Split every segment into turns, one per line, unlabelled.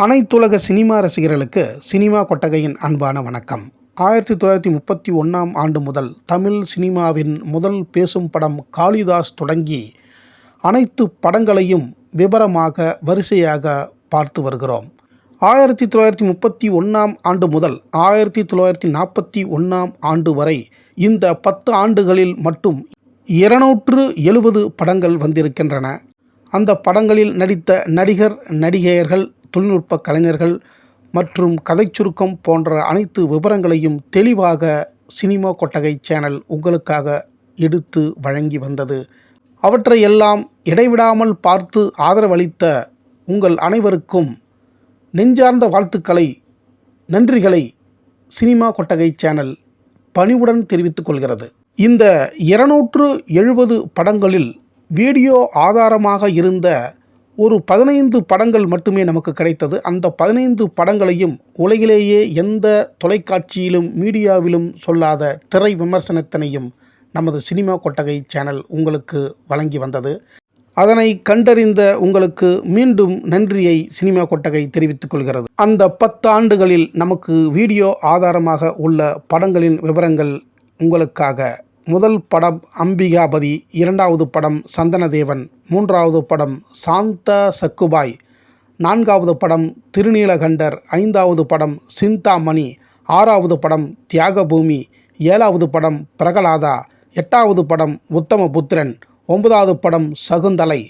அனைத்துலக சினிமா ரசிகர்களுக்கு சினிமா கொட்டகையின் அன்பான வணக்கம். 1931ஆம் ஆண்டு முதல் தமிழ் சினிமாவின் முதல் பேசும் படம் காளிதாஸ் தொடங்கி அனைத்து படங்களையும் விபரமாக வரிசையாக பார்த்து வருகிறோம். 1931ஆம் ஆண்டு முதல் 1941ஆம் ஆண்டு வரை இந்த 10 ஆண்டுகளில் மட்டும் 270 படங்கள் வந்திருக்கின்றன. அந்த படங்களில் நடித்த நடிகர், நடிகையர்கள், தொழில்நுட்ப கலைஞர்கள் மற்றும் கதை சுருக்கம் போன்ற அனைத்து விவரங்களையும் தெளிவாக சினிமா கொட்டகை சேனல் உங்களுக்காக எடுத்து வழங்கி வந்தது. அவற்றையெல்லாம் இடைவிடாமல் பார்த்து ஆதரவளித்த உங்கள் அனைவருக்கும் நெஞ்சார்ந்த வாழ்த்துக்களை, நன்றிகளை சினிமா கொட்டகை சேனல் பணிவுடன் தெரிவித்துக் கொள்கிறது. இந்த 270 படங்களில் வீடியோ ஆதாரமாக இருந்த ஒரு 15 படங்கள் மட்டுமே நமக்கு கிடைத்தது. அந்த 15 படங்களையும் உலகிலேயே எந்த தொலைக்காட்சியிலும் மீடியாவிலும் சொல்லாத திரை விமர்சனத்தினையும் நமது சினிமா கொட்டகை சேனல் உங்களுக்கு வழங்கி வந்தது. அதனை கண்டறிந்த உங்களுக்கு மீண்டும் நன்றியை சினிமா கொட்டகை தெரிவித்துக் கொள்கிறது. அந்த 10 ஆண்டுகளில் நமக்கு வீடியோ ஆதாரமாக உள்ள படங்களின் விவரங்கள் உங்களுக்காக. முதல் படம் அம்பிகாபதி, 2வது படம் சந்தனதேவன், 3வது படம் சாந்த சக்குபாய், 4வது படம் திருநீலகண்டர், 5வது படம் சிந்தாமணி, 6வது படம் தியாகபூமி, 7வது படம் பிரகலாதா, 8வது படம் உத்தமபுத்திரன், 9வது படம் சகுந்தலை,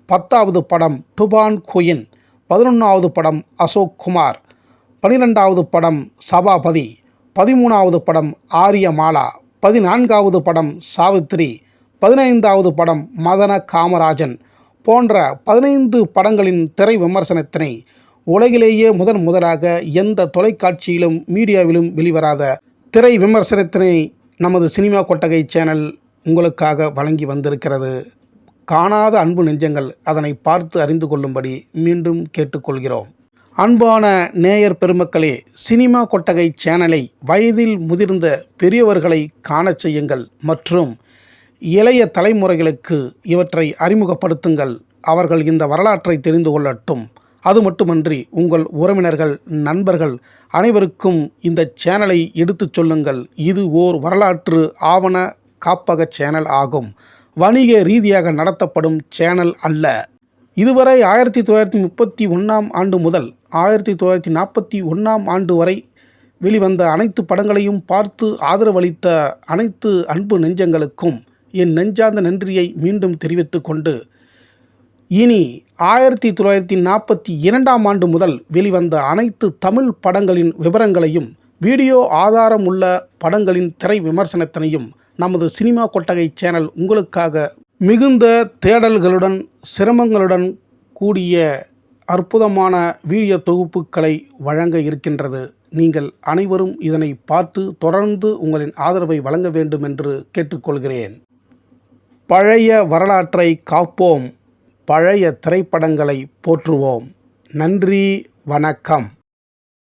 10வது படம் டுபான் குயின், 11வது படம் அசோக் குமார், 12வது படம் சபாபதி, 13வது படம் ஆரியமாலா, 14வது படம் சாவித்திரி, 15வது படம் மதன காமராஜன் போன்ற 15 படங்களின் திரை விமர்சனத்தினை உலகிலேயே முதலாக எந்த தொலைக்காட்சியிலும் மீடியாவிலும் வெளிவராத திரை விமர்சனத்தினை நமது சினிமா கொட்டகை சேனல் உங்களுக்காக வழங்கி வந்திருக்கிறது. காணாத அன்பு நெஞ்சங்கள் அதனை பார்த்து அறிந்து கொள்ளும்படி மீண்டும் கேட்டுக்கொள்கிறோம். அன்பான நேயர் பெருமக்களே, சினிமா கொட்டகை சேனலை வயதில் முதிர்ந்த பெரியவர்களை காணச் செய்யுங்கள் மற்றும் இளைய தலைமுறைகளுக்கு இவற்றை அறிமுகப்படுத்துங்கள். அவர்கள் இந்த வரலாற்றை தெரிந்து கொள்ளட்டும். அது மட்டுமன்றி உங்கள் உறவினர்கள், நண்பர்கள் அனைவருக்கும் இந்த சேனலை எடுத்துச் சொல்லுங்கள். இது ஓர் வரலாற்று ஆவண காப்பக சேனல் ஆகும். வணிக ரீதியாக நடத்தப்படும் சேனல் அல்ல. இதுவரை 1931ஆம் ஆண்டு முதல் 1941ஆம் ஆண்டு வரை வெளிவந்த அனைத்து படங்களையும் பார்த்து ஆதரவளித்த அனைத்து அன்பு நெஞ்சங்களுக்கும் என் நெஞ்சார்ந்த நன்றியை மீண்டும் தெரிவித்து கொண்டு, இனி 1942ஆம் ஆண்டு முதல் வெளிவந்த அனைத்து தமிழ் படங்களின் விவரங்களையும், வீடியோ ஆதாரம் உள்ள படங்களின் திரை விமர்சனத்தினையும் நமது சினிமா கொட்டகை சேனல் உங்களுக்காக மிகுந்த தேடல்களுடன், சிரமங்களுடன் கூடிய அற்புதமான வீடியோ தொகுப்புகளை வழங்க இருக்கின்றது. நீங்கள் அனைவரும் இதனை பார்த்து தொடர்ந்து உங்களின் ஆதரவை வழங்க வேண்டும் என்று கேட்டுக்கொள்கிறேன். பழைய வரலாற்றை காப்போம், பழைய திரைப்படங்களை போற்றுவோம். நன்றி, வணக்கம்.